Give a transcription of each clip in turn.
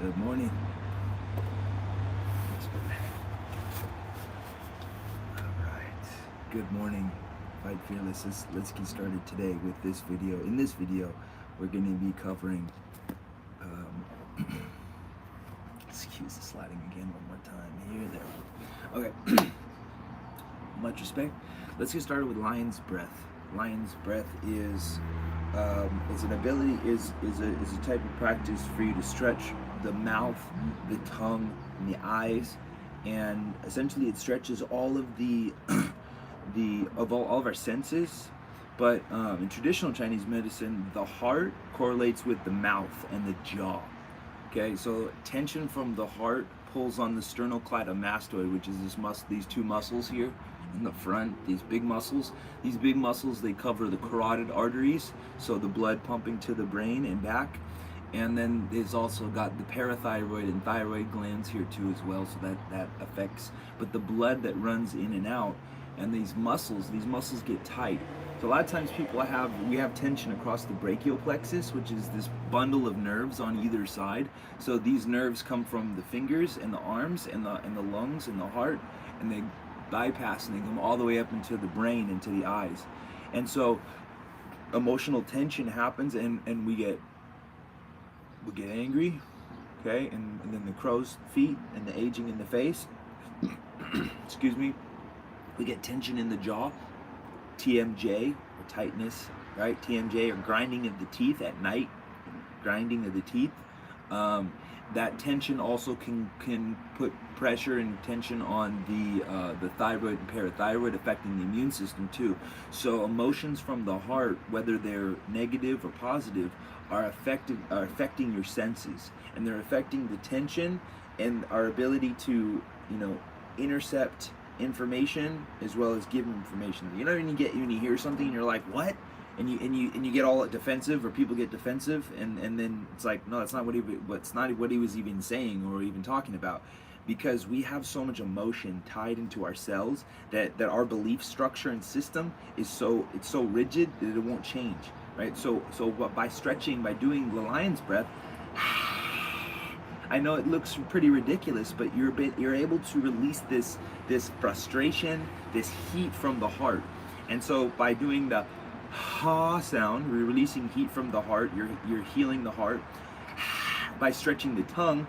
Good morning. All right. Good morning, Fight Fearless. Let's get started today with this video. In this video, we're going to be covering. Excuse the sliding again one more time. Here, there. Okay. Much respect. Let's get started with lion's breath. Lion's breath is an ability, is a type of practice for you to stretch the mouth, the tongue, and the eyes, and essentially it stretches all of the all of our senses. But in traditional Chinese medicine, the heart correlates with the mouth and the jaw. Okay, so tension from the heart pulls on the sternocleidomastoid, which is these two muscles here in the front, these big muscles. These big muscles, they cover the carotid arteries, so the blood pumping to the brain and back. And then there's also got the parathyroid and thyroid glands here too as well, so that affects, but the blood that runs in and out, and these muscles get tight. So a lot of times we have tension across the brachial plexus, which is this bundle of nerves on either side. So these nerves come from the fingers and the arms and the lungs and the heart, and they bypass and they come all the way up into the brain, into the eyes. And so emotional tension happens, and we get angry, okay, and then the crow's feet and the aging in the face. Excuse me. We get tension in the jaw, TMJ, or tightness, right? TMJ, or grinding of the teeth at night, grinding of the teeth. That tension also can put pressure and tension on the thyroid and parathyroid, affecting the immune system too. So emotions from the heart, whether they're negative or positive, are affecting your senses, and they're affecting the tension and our ability to, intercept information as well as give information. You know, when you hear something and you're like, what? And you get all defensive, or people get defensive, and then it's like, no, that's not what he was even saying or even talking about, because we have so much emotion tied into our cells that our belief structure and system is so rigid that it won't change, right? So by stretching, by doing the lion's breath, I know it looks pretty ridiculous, but you're able to release this frustration, this heat from the heart. And so by doing the ha sound, we're releasing heat from the heart. You're healing the heart. By stretching the tongue,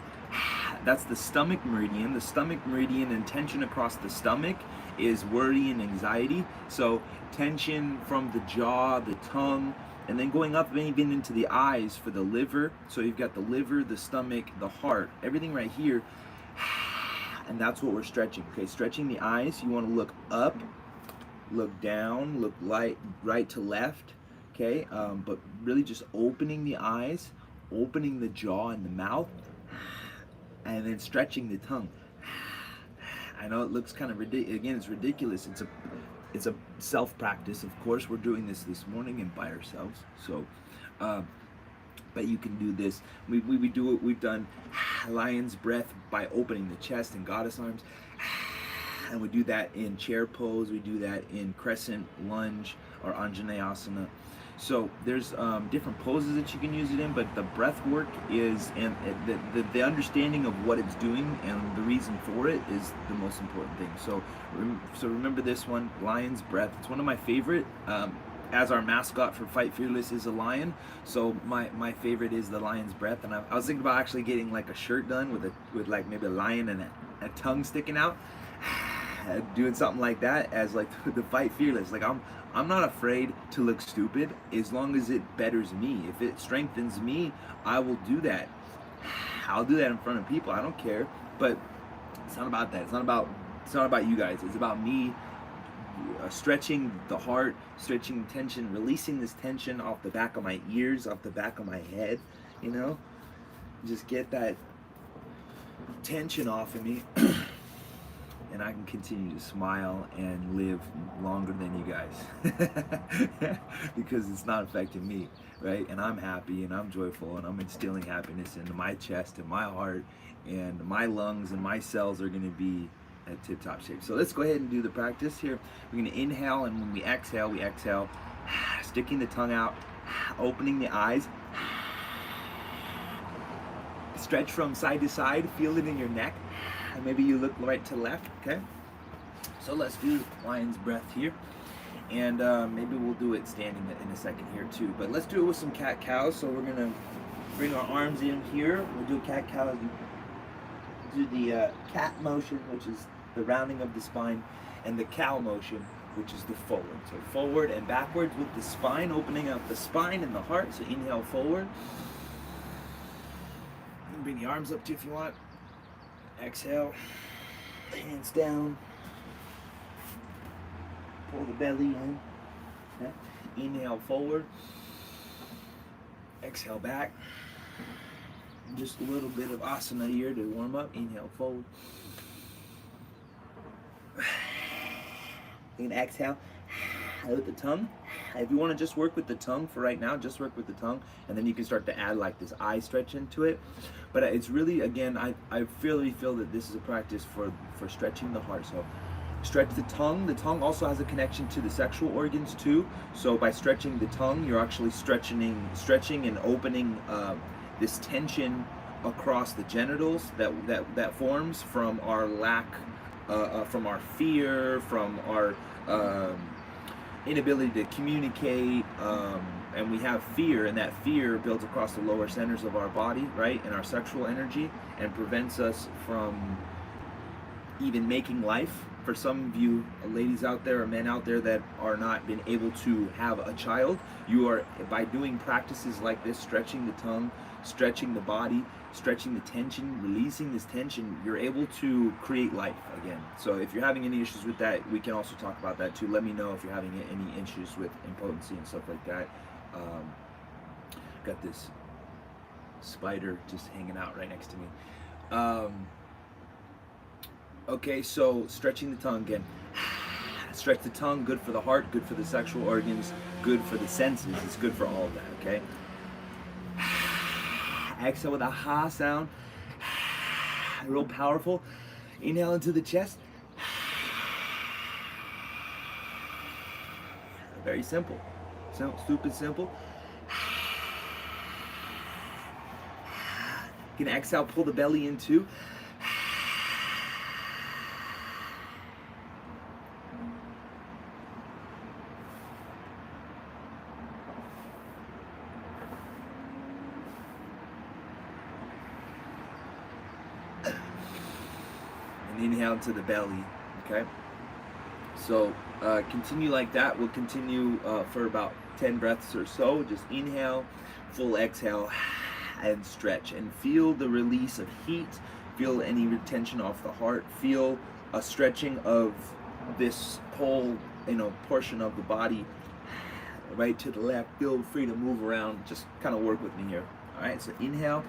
that's the stomach meridian. The stomach meridian and tension across the stomach is worry and anxiety. So tension from the jaw, the tongue, and then going up even into the eyes for the liver. So you've got the liver, the stomach, the heart, everything right here. And that's what we're stretching. Okay, stretching the eyes, you want to look up, look down, look right to left, okay? But really just opening the eyes, opening the jaw and the mouth, and then stretching the tongue. I know it looks kind of ridiculous. Again, it's ridiculous. It's a self-practice. Of course, we're doing this morning and by ourselves. So, but you can do this. We do it. We've done lion's breath by opening the chest and goddess arms. And we do that in chair pose, we do that in crescent lunge or Anjaneyasana. So there's different poses that you can use it in, but the breath work is, and the understanding of what it's doing and the reason for it is the most important thing. So remember this one, lion's breath. It's one of my favorite. As our mascot for Fight Fearless is a lion, so my favorite is the lion's breath. And I was thinking about actually getting like a shirt done with like maybe a lion and a tongue sticking out. Doing something like that as like the Fight Fearless. Like I'm not afraid to look stupid as long as it betters me. If it strengthens me, I will do that. I'll do that in front of people. I don't care. But it's not about that. It's not about you guys. It's about me stretching the heart, stretching tension, releasing this tension off the back of my ears, off the back of my head. Just get that tension off of me. And I can continue to smile and live longer than you guys because it's not affecting me, right? And I'm happy and I'm joyful and I'm instilling happiness into my chest and my heart, and my lungs and my cells are going to be at tip-top shape. So let's go ahead and do the practice here. We're going to inhale, and when we exhale, sticking the tongue out, opening the eyes, Stretch from side to side, feel it in your neck. And maybe you look right to left, okay? So let's do lion's breath here. And maybe we'll do it standing in a second here too. But let's do it with some cat-cows. So we're gonna bring our arms in here. We'll do cat-cow. Do the cat motion, which is the rounding of the spine, and the cow motion, which is the forward. So forward and backwards with the spine, opening up the spine and the heart. So inhale forward. You can bring the arms up too if you want. Exhale, hands down. Pull the belly in. Okay. Inhale forward. Exhale back. Just a little bit of asana here to warm up. Inhale forward. You can exhale with the tongue. If you want to just work with the tongue for right now, just work with the tongue, and then you can start to add like this eye stretch into it. But it's really, again, I really feel that this is a practice for stretching the heart. So stretch the tongue. The tongue also has a connection to the sexual organs too. So by stretching the tongue, you're actually stretching and opening this tension across the genitals that forms from our lack, from our fear, from our inability to communicate, and we have fear, and that fear builds across the lower centers of our body, right, and our sexual energy, and prevents us from even making life. For some of you ladies out there or men out there that are not been able to have a child, you are, by doing practices like this, stretching the tongue, stretching the body, stretching the tension, releasing this tension, you're able to create life again. So if you're having any issues with that, we can also talk about that too. Let me know if you're having any issues with impotency and stuff like that. Got this spider just hanging out right next to me. Okay, so stretching the tongue again. Stretch the tongue, good for the heart, good for the sexual organs, good for the senses. It's good for all of that, okay? Exhale with a ha sound. Real powerful. Inhale into the chest. Very simple. So, stupid simple. You can exhale, pull the belly in too. Inhale to the belly, okay? So continue like that. We'll continue for about 10 breaths or so. Just inhale, full exhale, and stretch. And feel the release of heat. Feel any retention off the heart. Feel a stretching of this whole, portion of the body, right to the left. Feel free to move around. Just kind of work with me here. All right, so inhale,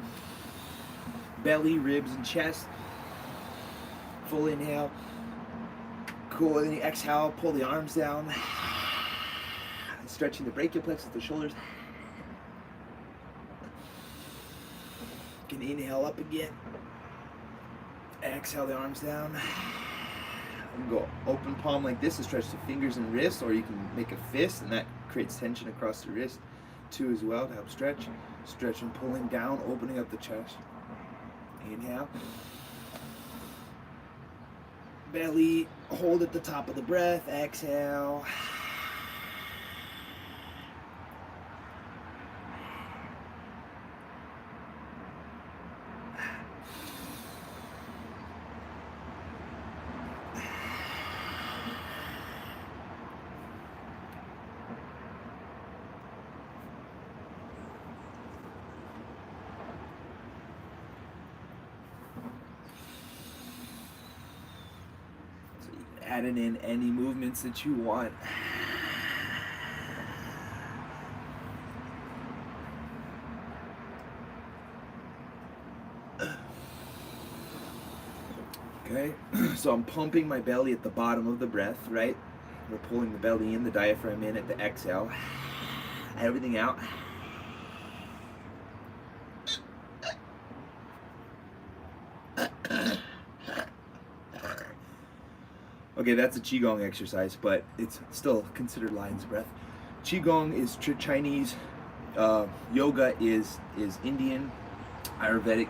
belly, ribs, and chest. Full inhale, cool, and then you exhale, pull the arms down, stretching the brachial plexus, the shoulders. You can inhale up again, exhale the arms down, and go open palm like this to stretch the fingers and wrists, or you can make a fist, and that creates tension across the wrist too as well to help stretch. Stretch and pulling down, opening up the chest. Inhale. Belly, hold at the top of the breath, exhale. Adding in any movements that you want. Okay, so I'm pumping my belly at the bottom of the breath, right? We're pulling the belly in, the diaphragm in at the exhale. Everything out. Okay, that's a Qigong exercise, but it's still considered lion's breath. Qigong is Chinese, yoga is Indian, Ayurvedic,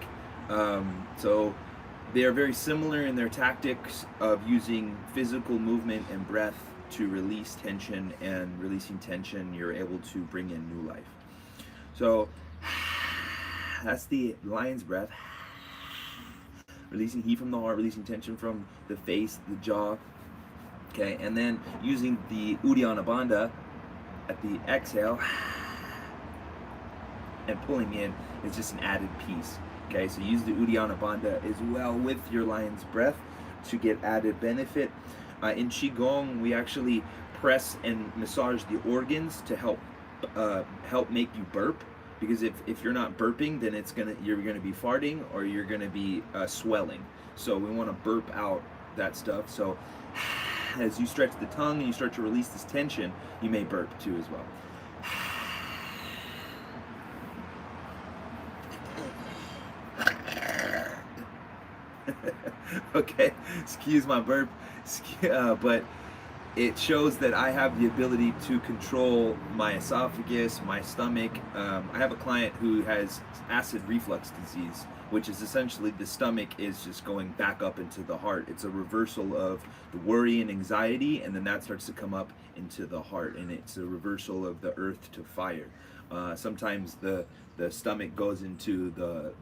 So they are very similar in their tactics of using physical movement and breath to release tension, and releasing tension, you're able to bring in new life. So that's the lion's breath. Releasing heat from the heart, releasing tension from the face, the jaw. Okay, and then using the Uddiyana Bandha at the exhale and pulling in is just an added piece. Okay, so use the Uddiyana Bandha as well with your lion's breath to get added benefit. In Qigong, we actually press and massage the organs to help make you burp. Because if you're not burping, then you're gonna be farting, or you're gonna be swelling. So we want to burp out that stuff. So as you stretch the tongue and you start to release this tension, you may burp too as well. Okay, excuse my burp, but it shows that I have the ability to control my esophagus, my stomach. I have a client who has acid reflux disease, which is essentially the stomach is just going back up into the heart. It's a reversal of the worry and anxiety, and then that starts to come up into the heart, and it's a reversal of the earth to fire. Sometimes the stomach goes into the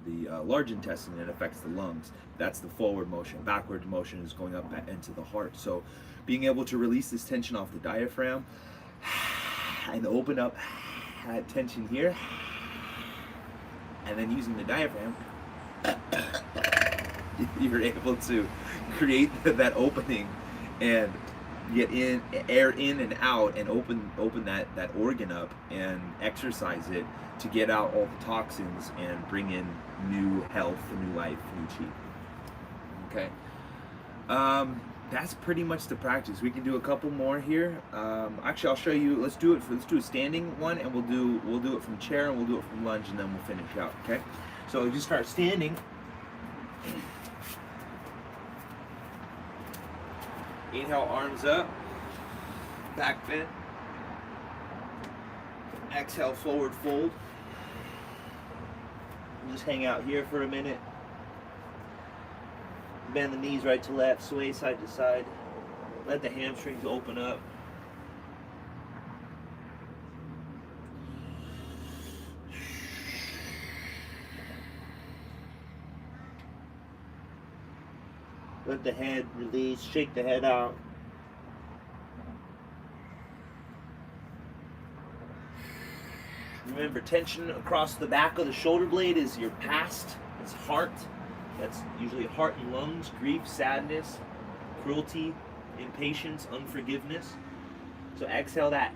large intestine and affects the lungs. That's the forward motion. Backward motion is going up into the heart. So being able to release this tension off the diaphragm and open up that tension here, and then using the diaphragm, you're able to create that opening and get air in and out, and open that organ up and exercise it to get out all the toxins and bring in new health, new life, new chi. Okay. That's pretty much the practice. We can do a couple more here. Actually, I'll show you. Let's do a standing one, and we'll do it from chair, and we'll do it from lunge, and then we'll finish out. Okay. So just start standing. Inhale, arms up, back bend. Exhale, forward fold. Just hang out here for a minute. Bend the knees right to left, sway side to side. Let the hamstrings open up. Let the head release, shake the head out. Remember, tension across the back of the shoulder blade is your past, it's heart. That's usually heart and lungs, grief, sadness, cruelty, impatience, unforgiveness. So exhale that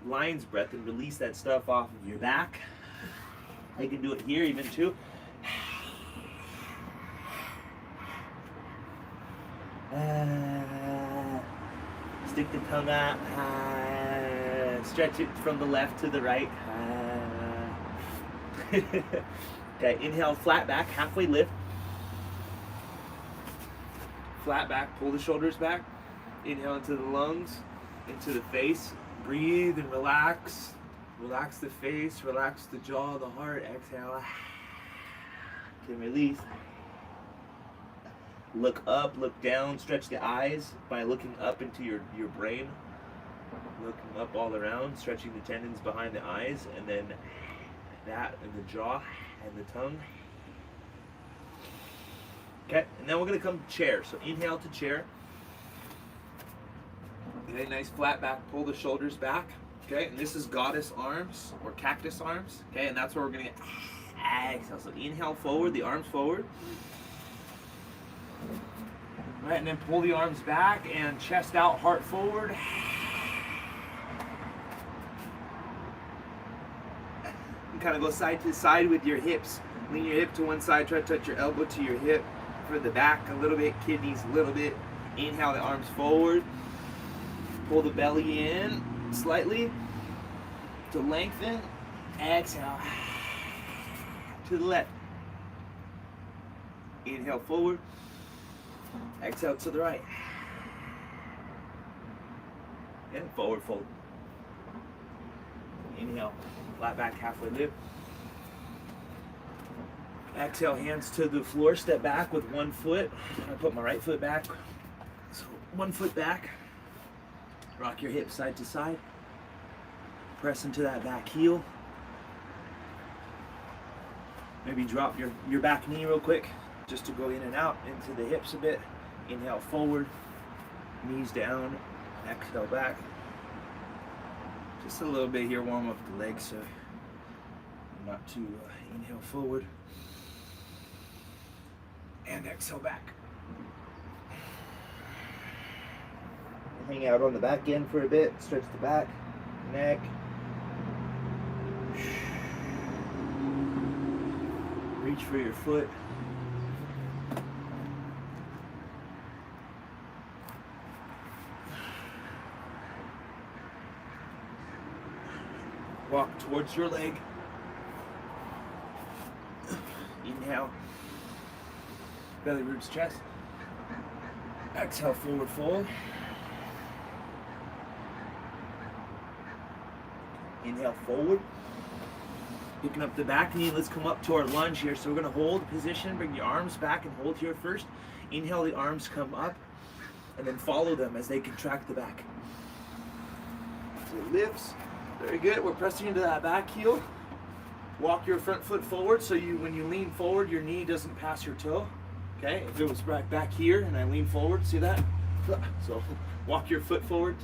lion's breath and release that stuff off of your back. You can do it here even too. Stick the tongue out. Stretch it from the left to the right. Okay, inhale, flat back, halfway lift. Flat back, pull the shoulders back. Inhale into the lungs, into the face. Breathe and relax. Relax the face, relax the jaw, the heart. Exhale. Okay, release. Look up, look down, stretch the eyes by looking up into your brain. Looking up all around, stretching the tendons behind the eyes, and then that and the jaw and the tongue. Okay, and then we're going to come to chair. So inhale to chair. Okay, nice flat back, pull the shoulders back. Okay, and this is goddess arms or cactus arms. Okay, and that's where we're going to get exhale. So inhale forward, the arms forward. Right, and then pull the arms back and chest out, heart forward. And kind of go side to side with your hips. Lean your hip to one side, try to touch your elbow to your hip. For the back a little bit, kidneys a little bit. Inhale the arms forward. Pull the belly in slightly to lengthen. Exhale to the left. Inhale forward. Exhale to the right. And forward fold. Inhale, flat back, halfway lift. Exhale, hands to the floor, step back with one foot. I put my right foot back. So 1 foot back. Rock your hips side to side. Press into that back heel. Maybe drop your back knee real quick, just to go in and out into the hips a bit. Inhale forward, knees down, exhale back. Just a little bit here, warm up the legs so not to inhale forward. And exhale back. Hang out on the back end for a bit, stretch the back, neck. Reach for your foot. Walk towards your leg. Inhale. Belly roots chest. Exhale, forward fold. Inhale, forward. Picking up the back knee, let's come up to our lunge here. So we're gonna hold position, bring the arms back and hold here first. Inhale, the arms come up, and then follow them as they contract the back. So it lifts, very good. We're pressing into that back heel. Walk your front foot forward, so when you lean forward, your knee doesn't pass your toe. Okay, if it was back here and I lean forward, see that? So walk your foot forward,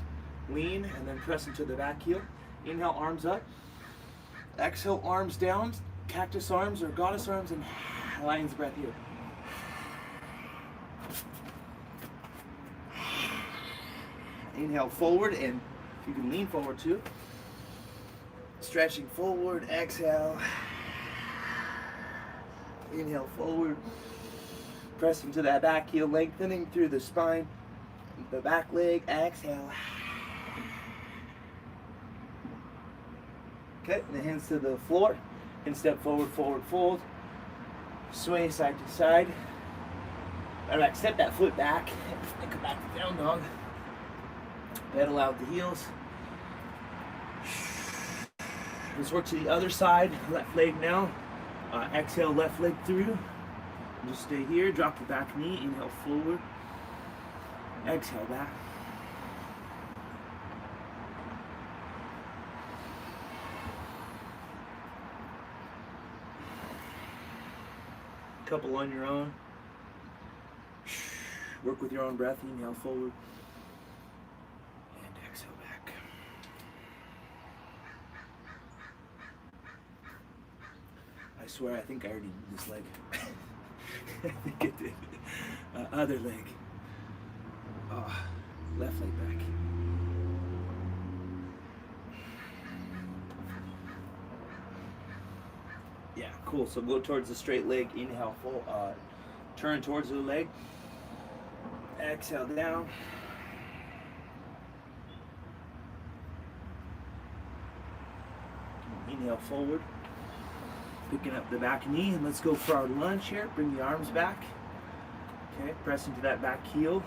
lean, and then press into the back heel. Inhale, arms up. Exhale, arms down, cactus arms or goddess arms, and lion's breath here. Inhale forward, and you can lean forward too. Stretching forward, exhale. Inhale forward. Press into that back heel, lengthening through the spine. The back leg, exhale. Okay, the hands to the floor. And step forward, forward fold. Sway side to side. Alright, step that foot back. And come back to down dog. Pedal out the heels. Let's work to the other side. Left leg now. Exhale, left leg through. Just stay here. Drop the back knee. Inhale forward. Exhale back. Couple on your own. Work with your own breath. Inhale forward. And exhale back. I swear, I think I already did this leg. I think it did. Other leg. Left leg back. Yeah, cool. So go towards the straight leg. Inhale, full. Turn towards the leg. Exhale down. Inhale forward. Picking up the back knee, and let's go for our lunge here. Bring the arms back. Okay, press into that back heel.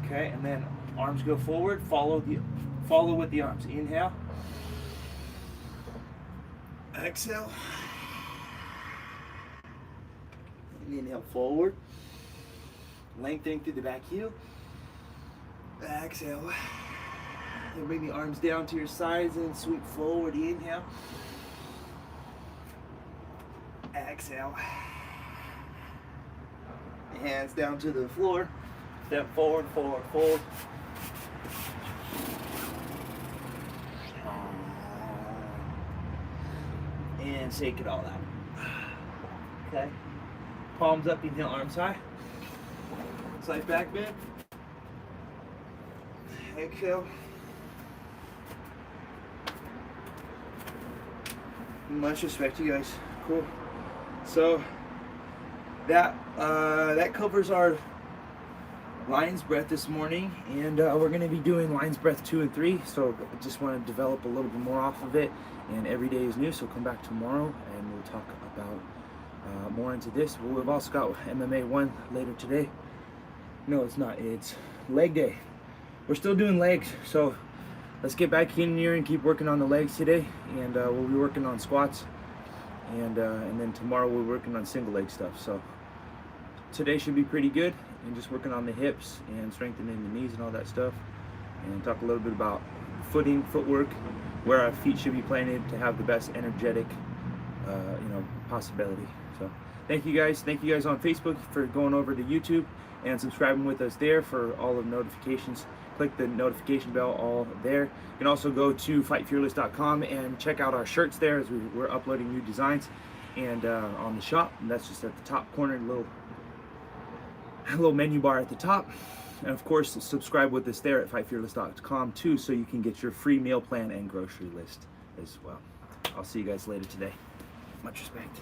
Okay, and then arms go forward. Follow with the arms. Inhale. Exhale. And inhale forward. Lengthening through the back heel. Exhale. And bring the arms down to your sides and sweep forward. Inhale. Exhale. Hands down to the floor. Step forward, forward, fold. And shake it all out. Okay. Palms up, inhale, arms high. Slight back bend. Exhale. Much respect, you guys. Cool. So that covers our lion's breath this morning, and we're going to be doing lion's breath 2 and 3. So I just want to develop a little bit more off of it, and every day is new. So come back tomorrow, and we'll talk about more into this. We've also got MMA 1 later today. No, it's not. It's leg day. We're still doing legs, so let's get back in here and keep working on the legs today, and we'll be working on squats and then tomorrow we're working on single leg stuff. So today should be pretty good, and just working on the hips and strengthening the knees and all that stuff, and talk a little bit about footing, footwork, where our feet should be planted to have the best energetic possibility. So thank you guys on Facebook for going over to YouTube and subscribing with us there for all of the notifications. Click the notification bell all there. You can also go to fightfearless.com and check out our shirts there, as we're uploading new designs, and on the shop, and that's just at the top corner, little menu bar at the top. And of course, subscribe with us there at fightfearless.com too, so you can get your free meal plan and grocery list as well. I'll see you guys later today. Much respect.